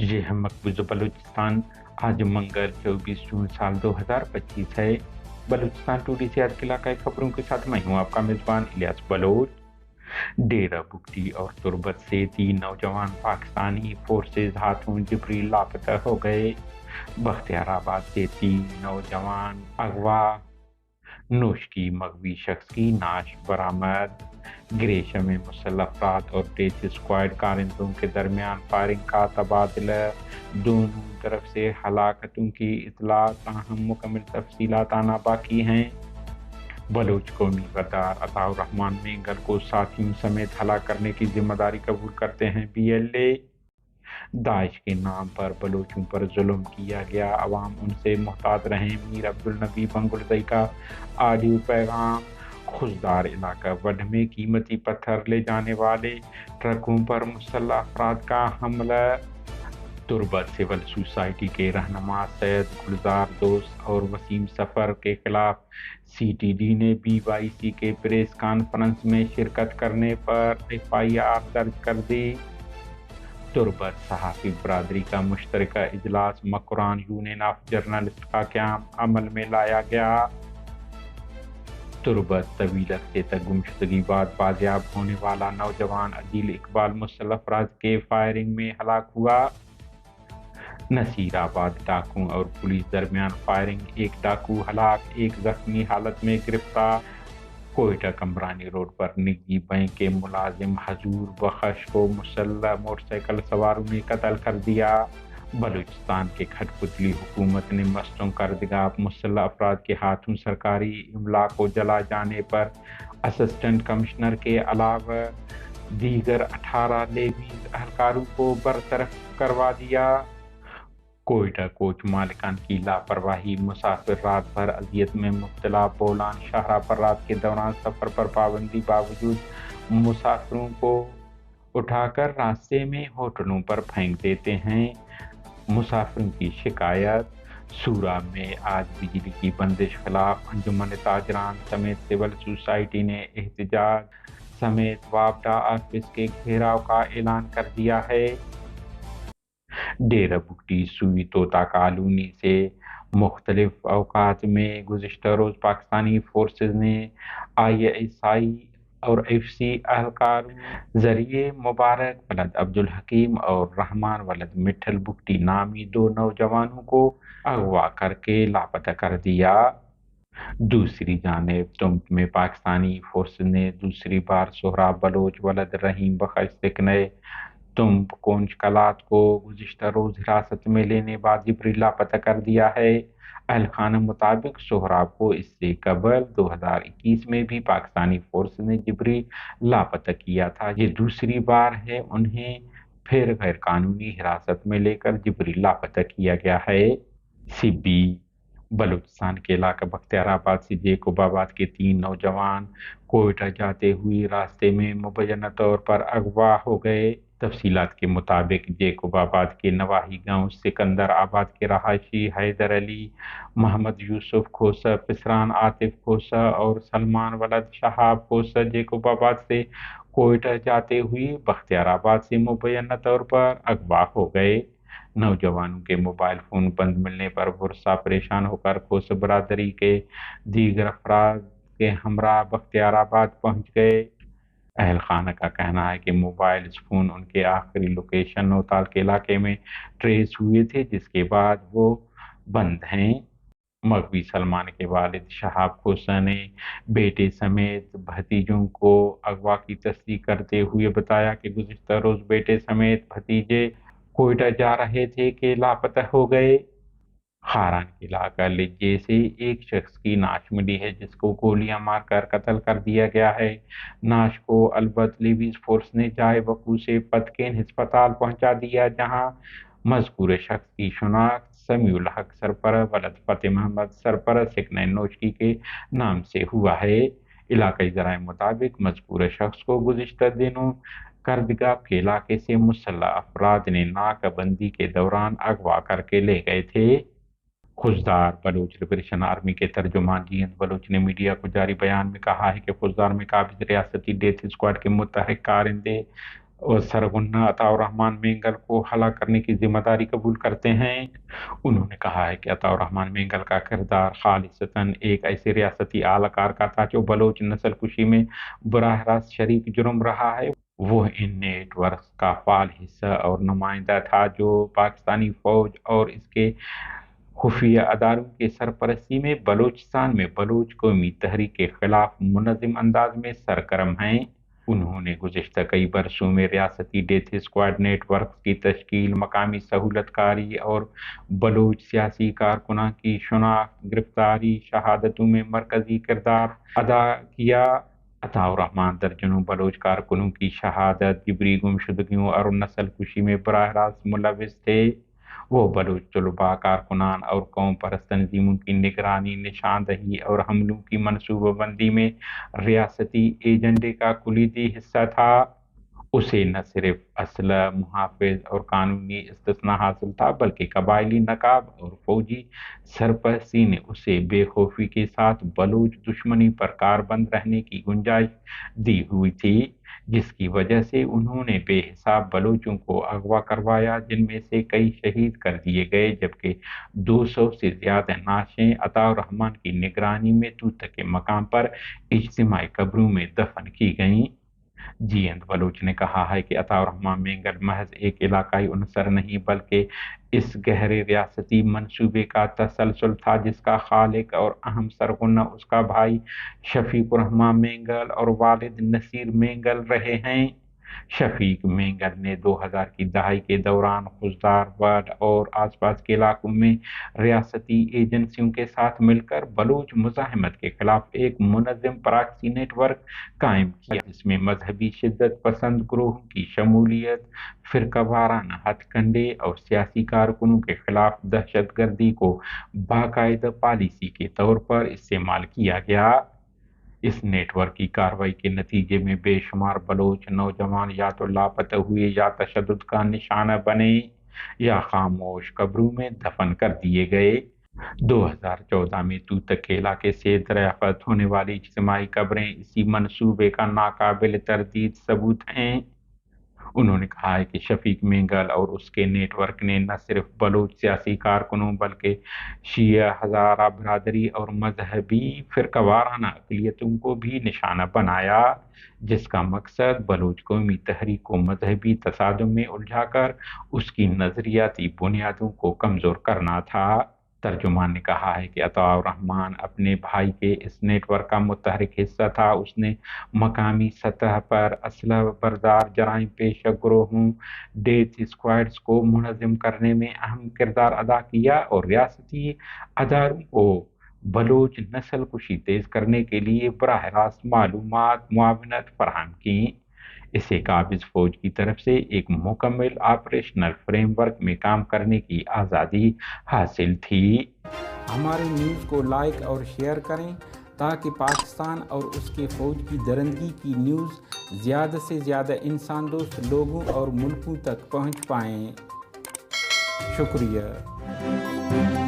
ये है मकबूज़ बलूचिस्तान। आज मंगल 24 जून साल 2025 है। बलूचिस्तान टुडे से आज के इलाकाई खबरों के साथ मैं हूँ आपका मेज़बान इलियास बलोच। डेरा बुगटी और तुर्बत से 3 नौजवान पाकिस्तानी फोर्सेज हाथों जिब्रील लापता हो गए। बख्तियाराबाद से 3 नौजवान अगवा। नोश की मगवी शख्स की नाश बरामद। ग्रेशम में मुसल्लह अफराद और डेथ स्क्वाड कारिंदों के दरमियान फायरिंग का तबादला। दोनों तरफ से हलाकतों की इतला, ताहम मुकम्मल तफसीलात आना बाकी हैं। बलोच कौमी गद्दार अताउर रहमान मेंगल को साथियों समेत हलाक करने की जिम्मेदारी कबूल करते हैं BLA। दाइश के नाम पर बलोचों पर जुल्म किया गया, अवाम उनसे मुहतात रहें। मीर अब्दुल नबी बंगुलदई का ऑडियो पैगाम। खुशदार इलाका वड में कीमती पत्थर ले जाने वाले ट्रकों पर मुसल्लह अफराद का हमला। तुर्बत सिविल सोसाइटी के रहनुमा सैयद गुलजार दोस्त और वसीम सफर के खिलाफ CTD ने BYC के प्रेस कॉन्फ्रेंस में शिरकत करने पर FIR दर्ज कर दी। तुर्बत सहाफ़ी बरादरी का मुश्तरका इजलास मकरान यूनियन ऑफ जर्नलिस्ट का क़याम अमल में लाया गया। तुर्बत तवील अरसे तक गुमशुदगी बाद बाजियाब होने वाला नौजवान अदील इकबाल मुसल्लह अफराद के फायरिंग में हलाक हुआ। नसीराबाद डाकू और पुलिस दरमियान फायरिंग, एक डाकू हलाक, एक जख्मी हालत में गिरफ्तार। कोयटा कमरानी रोड पर निजी बैंक के मुलाजिम हजूर बख्श को मुसल्लह मोटरसाइकिल सवारों ने कत्ल कर दिया। बलूचिस्तान के खटपुतली हुकूमत ने मस्तों करदगाब मुसल्लह अफराद के हाथों सरकारी इमला को जला जाने पर असिस्टेंट कमिश्नर के अलावा दीगर 18 लेवीज अहलकारों को बरतरफ करवा दिया। कोयटा कोच मालिकान की लापरवाही, मुसाफिर रात भर अजियत में मुब्तला। बोलान शाहरा पर रात के दौरान सफर पर पाबंदी बावजूद मुसाफिरों को उठाकर रास्ते में होटलों पर फेंक देते हैं। मुसाफिरों की शिकायत। सूरा में आज बिजली की बंदिश खिलाफ अंजुमन ताजरान समेत सिविल सोसाइटी ने एहतजाज समेत वापडा ऑफिस के घेराव का ऐलान कर दिया है। डेरा बुगटी सुई तोता कॉलोनी से मुख्तलिफ अवकात में गुज़िश्ता रोज़ पाकिस्तानी फोर्सेज ने ISI और FC अहलकार जरिए मुबारक वलद अब्दुल हकीम और रहमान वलद मिठल बुगटी नामी 2 नौजवानों को अगवा करके लापता कर दिया। दूसरी जानिब तुम में पाकिस्तानी फोर्सेज ने दूसरी बार सोहराब बलोच वलद रहीम बख्श सिकने तुम कोंच कलात को गुज़िश्ता रोज हिरासत में लेने बाद जिब्रील लापता कर दिया है। अहलखाना मुताबिक सोहराब को इससे कबल 2021 में भी पाकिस्तानी फोर्स ने जिब्रील लापता किया था। ये दूसरी बार है उन्हें फिर गैर कानूनी हिरासत में लेकर जिब्रील लापता किया गया है। सिब्बी बलूचिस्तान के इलाका बख्तियाराबाद से जेकोबाबाद के 3 नौजवान कोयटा जाते हुए रास्ते में मुबैना तौर पर अगवा हो गए। तफसीलात के मुताबिक जेकोबाबाद के नवाही गांव सिकंदर आबाद के रहायशी हैदर अली, मोहम्मद यूसुफ खोसा, पिसरान आतिफ खोसा और सलमान वलद शहाब खोसा जेकोबाबाद से कोयटा जाते हुए बख्तियाराबाद से मुबैना तौर पर अगवा हो गए। नौजवानों के मोबाइल फोन बंद मिलने पर बुरसा परेशान होकर खोस बरादरी के दीगर अफराद के हमरा बख्तियाराबाद पहुंच गए। अहल खाना का कहना है कि मोबाइल फ़ोन उनके आखिरी लोकेशन नौताल के इलाके में ट्रेस हुए थे, जिसके बाद वो बंद हैं। मगवी सलमान के वालिद शहाब खोसा ने बेटे समेत भतीजों को अगवा की तस्दीक करते हुए बताया कि गुज़िश्ता रोज़ बेटे समेत भतीजे कोयटा जा रहे थे कि लापता हो गए। खारान के इलाका लिज्जे से एक शख्स की नाश मिली है, जिसको गोलियां मारकर कत्ल कर दिया गया है। नाश को अलबत लिबीज फोर्स ने जाए वकू से पतकेन अस्पताल पहुंचा दिया, जहां मज़कूर शख्स की शिनाख्त समीउल हक सरपरा वलद फतेह मोहम्मद सरपरा सिकनैन नोचकी के नाम से हुआ है। इलाकाई ज़राए मुताबिक मज़कूर शख्स को गुज़िश्ता दिनों करदगाब के इलाके से मुसल्लह अफराद ने नाकाबंदी के दौरान अगवा करके ले गए थे। खुशदार बलूच लिबरेशन आर्मी के तर्जुमान जीएन बलूच ने मीडिया को जारी बयान में कहा है कि खुशदार में काबिज रियासती डेथ स्क्वाड के मुतहरिक कारिंदे और सरगना अताउर रहमान मेंगल को हलाक करने की जिम्मेदारी कबूल करते हैं। उन्होंने कहा है कि अताउर रहमान मेंगल का किरदार खालिसतन एक ऐसे रियासती आलाकार का था जो बलोच नस्ल कुशी में बराह रास्त शरीक जुर्म रहा है। वो इन नेटवर्क का फाल हिस्सा और नुमाइंदा था जो पाकिस्तानी फौज और इसके खुफिया अदारों के सरपरस्ती में बलूचिस्तान में बलूच कौमी तहरीक के खिलाफ मुनज़्ज़म अंदाज में सरगर्म हैं। उन्होंने गुज़िश्ता कई बरसों में रियासती डेथ स्क्वाड नेटवर्क की तश्कील, मकामी सहूलतकारी और बलूच सियासी कारकुनान की शनाख्त, गिरफ्तारी, शहादतों में मरकजी किरदार अदा किया। अताउर रहमान दर्जनों बलोच कारकुनों की शहादत, जिबरी गुमशुदगियों और नस्ल कुशी में बराह रास्त मुलविस थे। वो बलूच तलबा, कारकुनान और कौम परस्त तंजीमों की निगरानी, निशानदही और हमलों की मनसूबाबंदी में रियासती एजेंडे का कुलीदी हिस्सा था। उसे न सिर्फ असलह, मुहाफिज और कानूनी इस्तिस्ना हासिल था, बल्कि कबायली नकाब और फौजी सरपरस्ती ने उसे बेखौफी के साथ बलूच दुश्मनी पर कारबंद रहने की गुंजाइश दी हुई थी, जिसकी वजह से उन्होंने बेहिसाब बलूचों को अगवा करवाया, जिनमें से कई शहीद कर दिए गए, जबकि 200 से ज्यादा नाशें अताउर रहमान की निगरानी में तूत के मकाम पर इज्तिमाई कब्रों में दफन की गईं। जीएंद बलूच ने कहा है कि अताउर रहमान मेंगल महज एक इलाकाई उनसर नहीं, बल्कि इस गहरे रियासती मंसूबे का तसलसल था जिसका खालिक और अहम सरगना उसका भाई शफीकुर रहमान मेंगल और वालिद नसीर मेंगल रहे हैं। शफीक मेंगल ने 2000 की दहाई के दौरान खुजदार, वड और आसपास के इलाकों में रियासती एजेंसियों के साथ मिलकर बलूच मुजाहिमत के खिलाफ एक मुनज़्ज़म प्रॉक्सी नेटवर्क कायम किया, जिसमें मजहबी शिद्दत पसंद ग्रोहों की शमूलियत, फिरकावाराना हथकंडे और सियासी कारकुनों के खिलाफ दहशतगर्दी को बाकायदा पॉलिसी के तौर पर इस्तेमाल किया गया। इस नेटवर्क की कार्रवाई के नतीजे में बेशुमार बलोच नौजवान या तो लापता हुए या तशद्दुद का निशाना बने या खामोश कब्रों में दफन कर दिए गए। 2014 में तूतक के इलाके से दरियाफ्त होने वाली इज्तिमाई कब्रें इसी मंसूबे का नाकाबिल तरदीद सबूत हैं। उन्होंने कहा है कि शफीक मेंगल और उसके नेटवर्क ने न सिर्फ बलूच सियासी कारकुनों बल्कि शिया हज़ारा बिरादरी और मजहबी फिरकावाराना अक़लियतों को भी निशाना बनाया, जिसका मकसद बलूच कौमी तहरीक को मजहबी तसादुम में उलझाकर उसकी नजरियाती बुनियादों को कमजोर करना था। तर्जुमान ने कहा है कि अताउर रहमान अपने भाई के इस नेटवर्क का मुतहरिक हिस्सा था। उसने मकामी सतह पर असलह बरदार जराइम पेशा ग्रोहों, डेथ स्क्वाड्स को मुनज़्ज़म करने में अहम किरदार अदा किया और रियासती अदारों को बलूच नस्ल कुशी तेज करने के लिए बराह रास्त मालूमात, मुआवनत फराहम की। इसे काबिज फौज की तरफ से एक मुकम्मल ऑपरेशनल फ्रेमवर्क में काम करने की आज़ादी हासिल थी। हमारे न्यूज़ को लाइक और शेयर करें ताकि पाकिस्तान और उसके फ़ौज की दरंदगी की न्यूज़ ज़्यादा से ज़्यादा इंसान दोस्त लोगों और मुल्कों तक पहुंच पाएं। शुक्रिया।